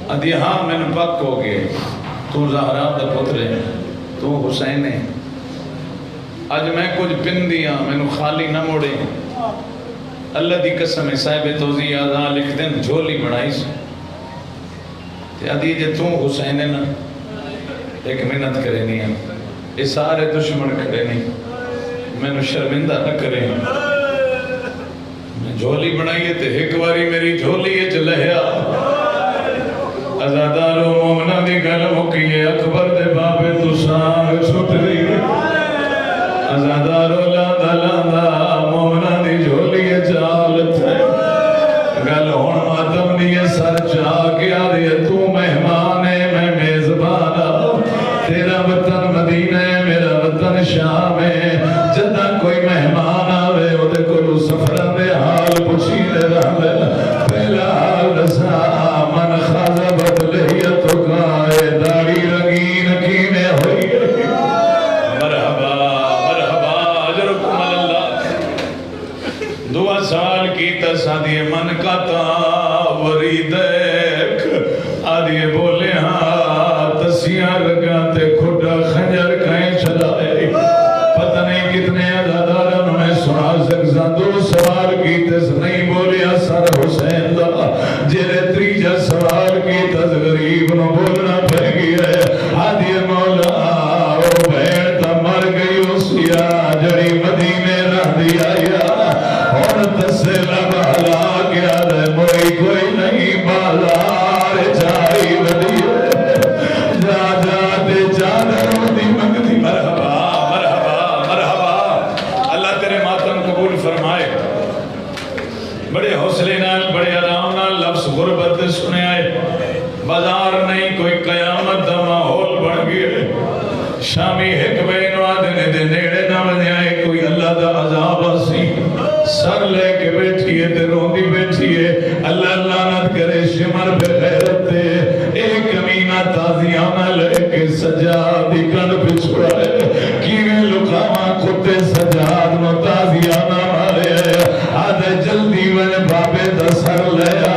ادھی ہاں میں نے پک ہو گئے تو زہرا دا پترے تو حسین ہے آج میں کچھ پن دیا میں نے خالی نہ موڑے اللہ دی قسم ہے صاحب توزی آزاں لکھ دیں جھولی بڑھائی سے تے آدھی جے تو حسین ہے نا ایک منت کرے نہیں ہے یہ سارے دشمن کھڑے نہیں میں نے شرمندہ نہ کرے میں جھولی بڑھائی ہے تے ایک باری میری جھولی ہے چلہیا ازادارو مومنہ دی گل مکیے اکبر دے بابے تو سانگ چھٹ رہی ازادارو لاندہ لاندہ مومنہ دی جھولیے چالت ہے گل ہون آدم دیئے سر چاہ کے آدھے تو مہمان ہے میں میزبانا تیرا وطن مدینہ ہے میرا وطن شام ہے جدہ کوئی مہمان آوے وہ دے کوئی سفرہ دے حال پوچھی دے رہے پہلا حال رسا من خاضہ بدلہیتو کائے داڑی رنگین کینے ہوئی مرحبا مرحبا عجرکم اللہ دعا سال کی تصادی من کا تاوری دیکھ آدھے بولے ہاں تسیاں رگاتے کھڑا خنجر کہیں چلائے پتہ نہیں کتنے عددارن میں سنا سکسا دو سوال کی تس نہیں بولیا سر حسین دا جیرے تریجہ سوال کی تس غریب نو بولنا پہ گیا آدھے مولا او بہن تا مر گئی اسیا جڑی مدینے رہ دیا یا اور تسے لبالا کیا دے موئی کوئی نہیں بالار جائی ودیے جا جا دے چادر ودی مگدی مرحبا مرحبا مرحبا اللہ تیرے ماتم قبول فرمائے بڑے حوصلے نال بڑے آرام نال لفظ غربت سنے آئے بازار نہیں کوئی قیامت دا ماحول بڑھ گئے شامی ایک بین وادنے دے نیڑے نہ بنے آئے کوئی اللہ دا عذاب آسی سر لے کے بیٹھی ہے تے روندی بیٹھی ہے اللہ لعنت کرے شمر پہ غیرت دے ایک امینہ تازیانہ لے کے سجاد کن پہ چھڑائے کیویں لکھاواں کتے سجاد نو تازیانہ مارے آدھے جلدی ون بابے دا سر لیا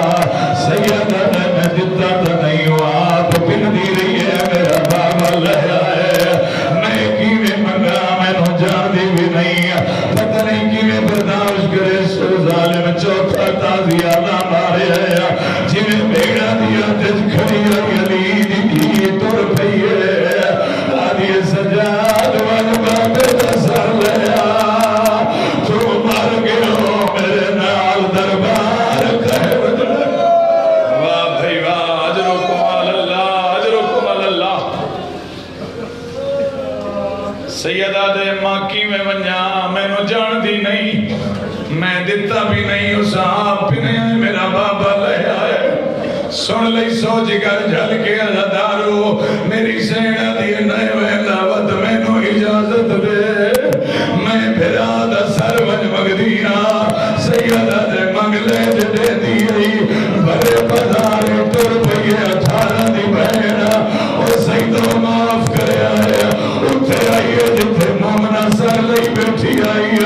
سیدہ نے میں جتا تا نہیں ہوا آپ پن دی رہی ہے میرا بابا لیا ہے میں کیویں منگا میں نو جان دی بھی نہیں پتہ نہیں کیویں برداشت کرے سو ظالم چوتھا تازیانہ مارے جنہیں بیڑا دیا تج کھڑی رہی علی دی تر پئی ہے آدھی سجاد ون بابے دا سر لیا تو مر گئے میرے نال دربار کہے واہ بھائی واہ اجرکم اللہ اجرکم اللہ سیدہ دے ماں کی میں ونجا میں نو جان دی نہیں میں دیتا بھی نہیں اس آپ بھی نہیں میرا بابا لے آئے سن لئی سوچ کر جھل کے عزدارو میری سینہ دی نئے ویلاوت میں نو اجازت دے میں پھرا دا سر ون مگدینا سیدہ دے مگلے دے دی بڑے بازارے تر پئیے 18 دی بہنا اور سیدہ معاف کرے آئے اٹھے آئیے جتے مومنہ سر لئی بیٹھی آئی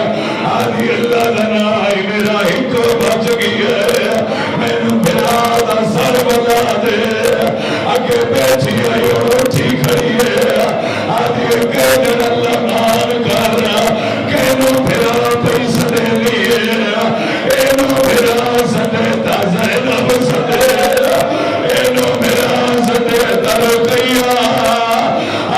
آدھی اللہ دنا آئی میرا ہی کو بچ گئی ہے میں نو بھرا دا کے بیٹھی آئی اور اٹھی کھڑی ہے آدھی کہنے اللہ مان کر کہنو پھرا پیسہ دے لیے اینو پھرا سدے زینب سدے اینو پھرا سدے ترقیہ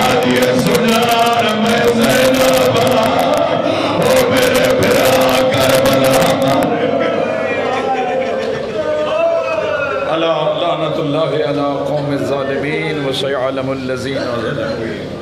آدھی سنار میں زینب او میرے پھرا کربلا ہمارے لعنت اللہ علی قوم الظالمین وسيعلم الذین ظلموا